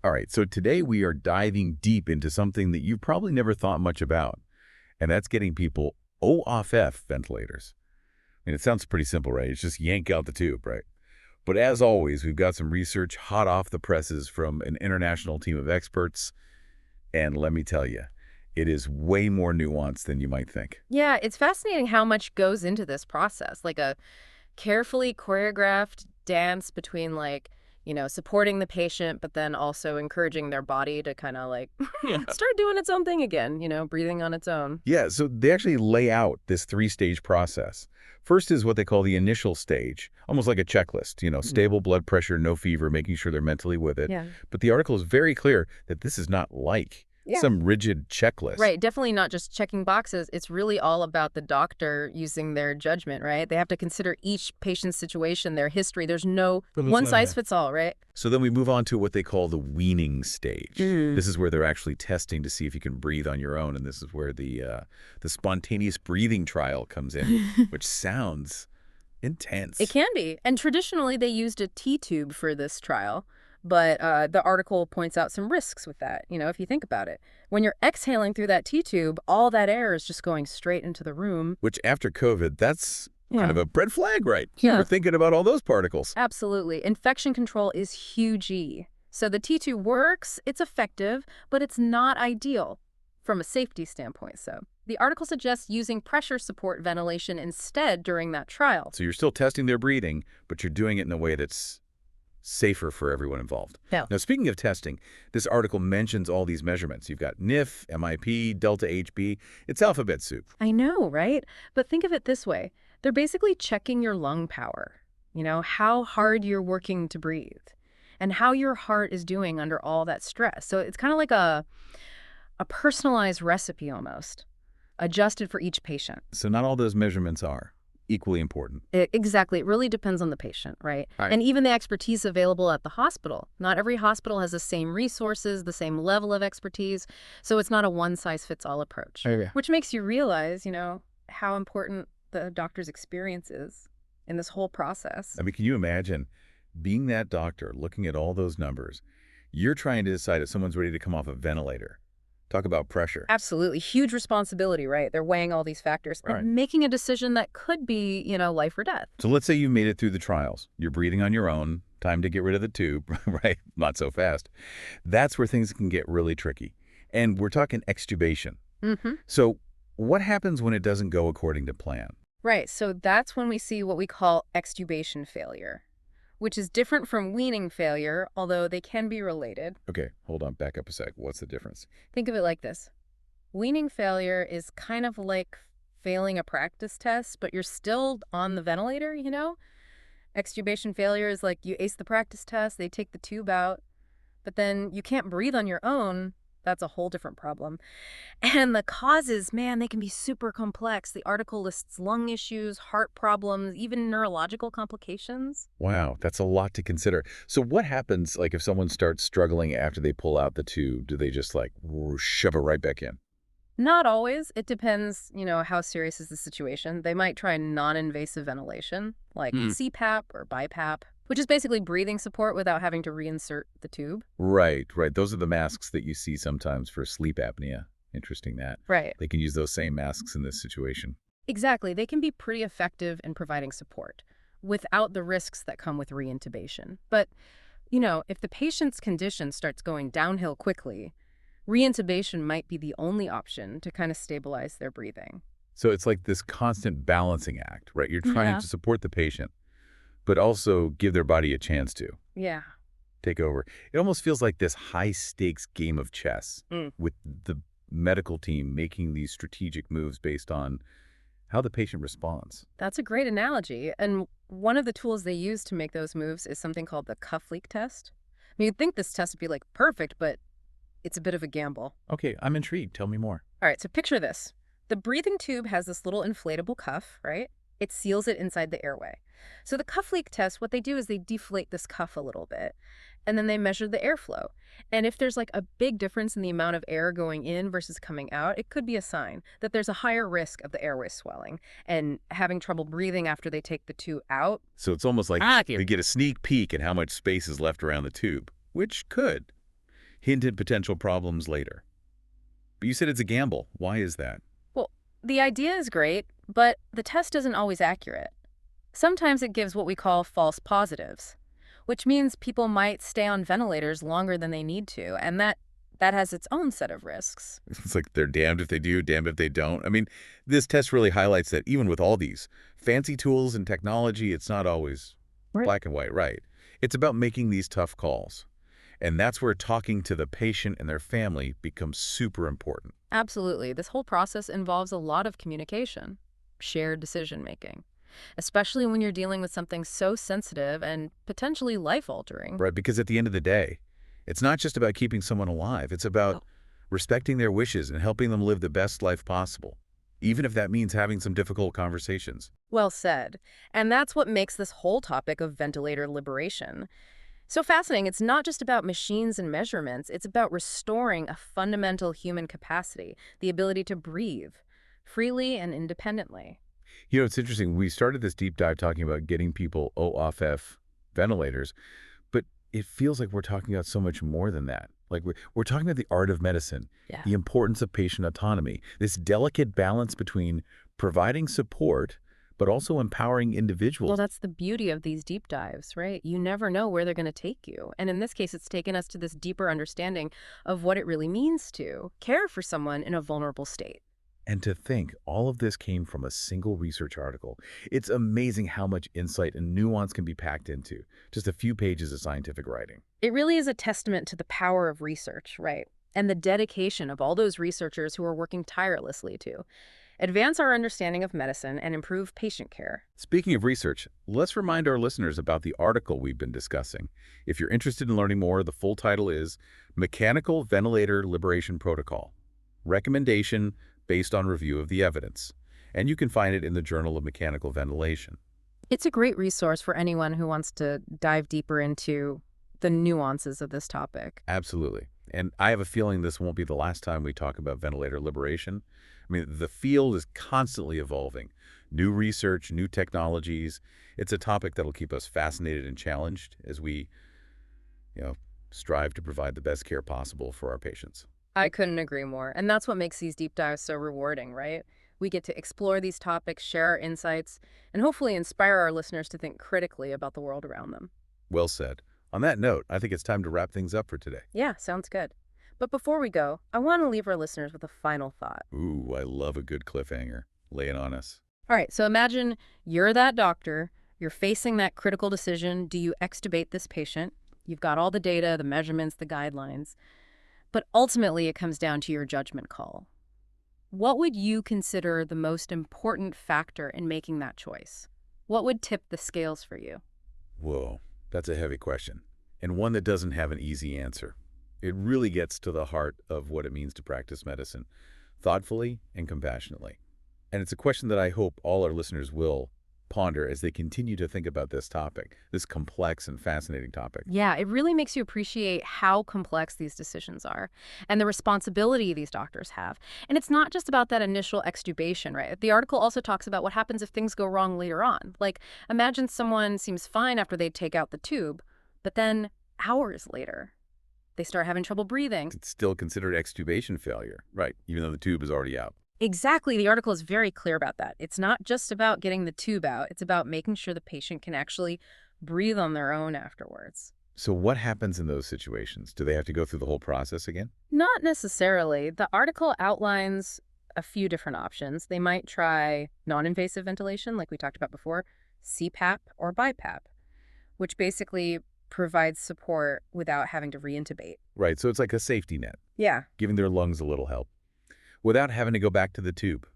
All right, so today we are diving deep into something that you probably never thought much about, and that's getting people OFF ventilators. I mean, it sounds pretty simple, right? It's just yank out the tube, right? But as always, we've got some research hot off the presses from an international team of experts, and let me tell you, it is way more nuanced than you might think. Yeah, it's fascinating how much goes into this process, like a carefully choreographed dance between supporting the patient, but then also encouraging their body to kind of Yeah. start doing its own thing again, breathing on its own. Yeah, so they actually lay out this three-stage process. First is what they call the initial stage, almost like a checklist, stable blood pressure, no fever, making sure they're mentally with it. Yeah. But the article is very clear that this is not like Yeah. some rigid checklist. Right, definitely not just checking boxes. It's really all about the doctor using their judgment, right? They have to consider each patient's situation, their history. There's no one size fits all, right? So then we move on to what they call the weaning stage. Mm. This is where they're actually testing to see if you can breathe on your own, and this is where the spontaneous breathing trial comes in, which sounds intense. It can be. And traditionally, they used a T-tube for this trial. But the article points out some risks with that, if you think about it. When you're exhaling through that T-tube, all that air is just going straight into the room. Which after COVID, that's kind of a red flag, right? Yeah. We're thinking about all those particles. Absolutely. Infection control is huge. So the T-tube works, it's effective, but it's not ideal from a safety standpoint. So the article suggests using pressure support ventilation instead during that trial. So you're still testing their breathing, but you're doing it in a way that's safer for everyone involved. Yeah. Now, speaking of testing, this article mentions all these measurements. You've got NIF, MIP, delta HB. It's alphabet soup. I know, right? But think of it this way. They're basically checking your lung power, how hard you're working to breathe and how your heart is doing under all that stress. So it's kind of like a personalized recipe almost, adjusted for each patient. So not all those measurements are equally important. Exactly. It really depends on the patient, right? Right. And even the expertise available at the hospital. Not every hospital has the same resources, the same level of expertise. So it's not a one-size-fits-all approach, which makes you realize, how important the doctor's experience is in this whole process. I mean, can you imagine being that doctor, looking at all those numbers? You're trying to decide if someone's ready to come off a ventilator. Talk about pressure. Absolutely. Huge responsibility, right? They're weighing all these factors Right. and making a decision that could be, life or death. So let's say you made it through the trials. You're breathing on your own. Time to get rid of the tube, right? Not so fast. That's where things can get really tricky. And we're talking extubation. Mm-hmm. So what happens when it doesn't go according to plan? Right. So that's when we see what we call extubation failure, which is different from weaning failure, although they can be related. Okay, hold on. Back up a sec. What's the difference? Think of it like this. Weaning failure is kind of like failing a practice test, but you're still on the ventilator, Extubation failure is like you ace the practice test, they take the tube out, but then you can't breathe on your own. That's a whole different problem. And the causes, man, they can be super complex. The article lists lung issues, heart problems, even neurological complications. Wow, that's a lot to consider. So what happens if someone starts struggling after they pull out the tube? Do they just shove it right back in? Not always. It depends, how serious is the situation. They might try non-invasive ventilation, like CPAP or BiPAP, which is basically breathing support without having to reinsert the tube. Right. Those are the masks that you see sometimes for sleep apnea. Interesting that. Right. They can use those same masks in this situation. Exactly. They can be pretty effective in providing support without the risks that come with reintubation. But, if the patient's condition starts going downhill quickly, reintubation might be the only option to kind of stabilize their breathing. So it's like this constant balancing act, right? You're trying to support the patient, but also give their body a chance to Yeah. take over. It almost feels like this high-stakes game of chess with the medical team making these strategic moves based on how the patient responds. That's a great analogy. And one of the tools they use to make those moves is something called the cuff leak test. I mean, you'd think this test would be perfect, but it's a bit of a gamble. Okay, I'm intrigued. Tell me more. All right, so picture this. The breathing tube has this little inflatable cuff, right? It seals it inside the airway. So the cuff leak test, what they do is they deflate this cuff a little bit, and then they measure the airflow. And if there's a big difference in the amount of air going in versus coming out, it could be a sign that there's a higher risk of the airway swelling and having trouble breathing after they take the tube out. So it's almost like they get a sneak peek at how much space is left around the tube, which could hint at potential problems later. But you said it's a gamble. Why is that? Well, the idea is great, but the test isn't always accurate. Sometimes it gives what we call false positives, which means people might stay on ventilators longer than they need to, and that has its own set of risks. It's like they're damned if they do, damned if they don't. I mean, this test really highlights that even with all these fancy tools and technology, it's not always Right. black and white, right? It's about making these tough calls. And that's where talking to the patient and their family becomes super important. Absolutely. This whole process involves a lot of communication, shared decision making, especially when you're dealing with something so sensitive and potentially life-altering. Right, because at the end of the day, it's not just about keeping someone alive. It's about Oh, respecting their wishes and helping them live the best life possible, even if that means having some difficult conversations. well said. And that's what makes this whole topic of ventilator liberation so fascinating. It's not just about machines and measurements, it's about restoring a fundamental human capacity, the ability to breathe freely and independently. You know, it's interesting. We started this deep dive talking about getting people OFF ventilators, but it feels like we're talking about so much more than that. Like we're talking about the art of medicine, Yeah. the importance of patient autonomy, this delicate balance between providing support but also empowering Well, individuals. that's the beauty of these deep dives, right? You never know where they're going to take you. And in this case, it's taken us to this deeper understanding of what it really means to care for someone in a vulnerable state. And to think all of this came from a single research article. It's amazing how much insight and nuance can be packed into just a few pages of scientific writing. It really is a testament to the power of research, right? And the dedication of all those researchers who are working tirelessly to advance our understanding of medicine and improve patient care. Speaking of research, let's remind our listeners about the article we've been discussing. If you're interested in learning more, the full title is Mechanical Ventilator Liberation Protocol, Recommendation Based on Review of the Evidence. And you can find it in the Journal of Mechanical Ventilation. It's a great resource for anyone who wants to dive deeper into the nuances of this topic. Absolutely. And I have a feeling this won't be the last time we talk about ventilator liberation. I mean, the field is constantly evolving. New research, new technologies. It's a topic that'll keep us fascinated and challenged as we, you know, strive to provide the best care possible for our patients. I couldn't agree more. And that's what makes these deep dives so rewarding, right? We get to explore these topics, share our insights, and hopefully inspire our listeners to think critically about the world around them. Well said. On that note, I think it's time to wrap things up for today. Yeah, sounds good. But before we go, I want to leave our listeners with a final thought. Ooh, I love a good cliffhanger. Lay it on us. All right, so imagine you're that doctor, you're facing that critical decision. Do you extubate this patient? You've got all the data, the measurements, the guidelines, but ultimately it comes down to your judgment call. What would you consider the most important factor in making that choice? What would tip the scales for you? Whoa, that's a heavy question, and one that doesn't have an easy answer. It really gets to the heart of what it means to practice medicine, thoughtfully and compassionately. And it's a question that I hope all our listeners will ponder as they continue to think about this topic, this complex and fascinating topic. Yeah, it really makes you appreciate how complex these decisions are and the responsibility these doctors have. And it's not just about that initial extubation, right? The article also talks about what happens if things go wrong later on. Like, imagine someone seems fine after they take out the tube, but then hours later, they start having trouble breathing. It's still considered extubation failure, right, even though the tube is already out. Exactly. The article is very clear about that. It's not just about getting the tube out. It's about making sure the patient can actually breathe on their own afterwards. So what happens in those situations? Do they have to go through the whole process again? Not necessarily. The article outlines a few different options. They might try non-invasive ventilation, like we talked about before, CPAP or BiPAP, which basically provides support without having to reintubate. Right, so it's like a safety net, Yeah. giving their lungs a little help, without having to go back to the tube.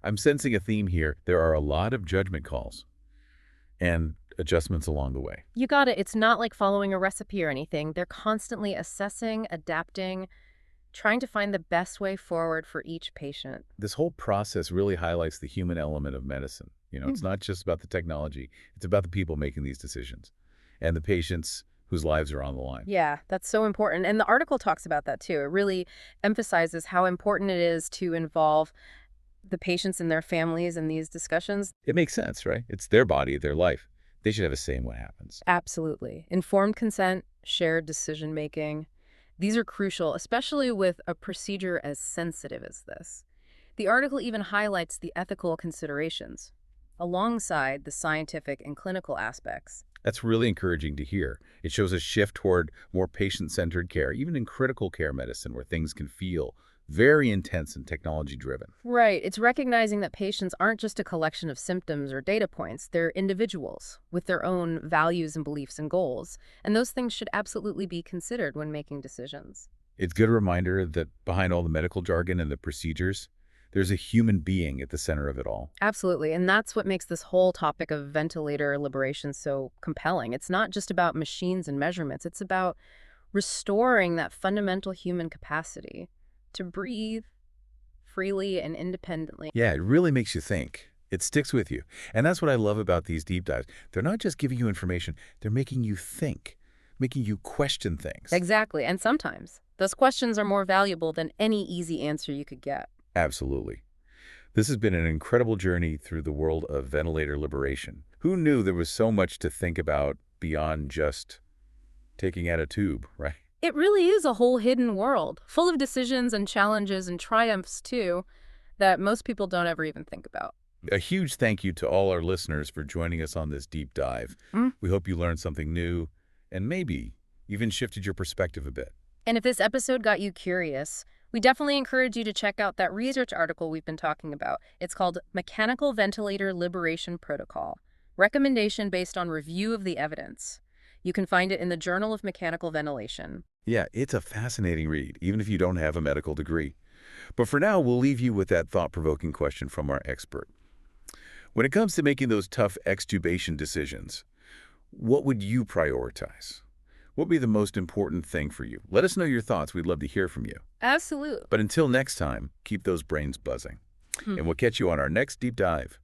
I'm sensing a theme here. There are a lot of judgment calls and adjustments along the way. You got it. It's not like following a recipe or anything. They're constantly assessing, adapting, trying to find the best way forward for each patient. This whole process really highlights the human element of medicine. You know, it's not just about the technology. It's about the people making these decisions and the patients whose lives are on the line. Yeah, that's so important. And the article talks about that too. It really emphasizes how important it is to involve the patients and their families in these discussions. It makes sense, right? It's their body, their life. They should have a say in what happens. Absolutely. Informed consent, shared decision making. These are crucial, especially with a procedure as sensitive as this. The article even highlights the ethical considerations, alongside the scientific and clinical aspects. That's really encouraging to hear. It shows a shift toward more patient-centered care, even in critical care medicine where things can feel very intense and technology-driven. Right, it's recognizing that patients aren't just a collection of symptoms or data points, they're individuals with their own values and beliefs and goals, and those things should absolutely be considered when making decisions. It's a good reminder that behind all the medical jargon and the procedures, there's a human being at the center of it all. Absolutely, and that's what makes this whole topic of ventilator liberation so compelling. It's not just about machines and measurements, it's about restoring that fundamental human capacity to breathe freely and independently. Yeah, it really makes you think. It sticks with you. And that's what I love about these deep dives. They're not just giving you information, they're making you think, making you question things. Exactly, and sometimes those questions are more valuable than any easy answer you could get. Absolutely. This has been an incredible journey through the world of ventilator liberation. Who knew there was so much to think about beyond just taking out a tube, right? It really is a whole hidden world, full of decisions and challenges and triumphs, too, that most people don't ever even think about. A huge thank you to all our listeners for joining us on this deep dive. We hope you learned something new and maybe even shifted your perspective a bit. And if this episode got you curious, we definitely encourage you to check out that research article we've been talking about. It's called Mechanical Ventilator Liberation Protocol, recommendation based on review of the evidence. You can find it in the Journal of Mechanical Ventilation. Yeah, it's a fascinating read, even if you don't have a medical degree. But for now, we'll leave you with that thought-provoking question from our expert. When it comes to making those tough extubation decisions, what would you prioritize? What would be the most important thing for you? Let us know your thoughts. We'd love to hear from you. Absolutely. But until next time, keep those brains buzzing. And we'll catch you on our next deep dive.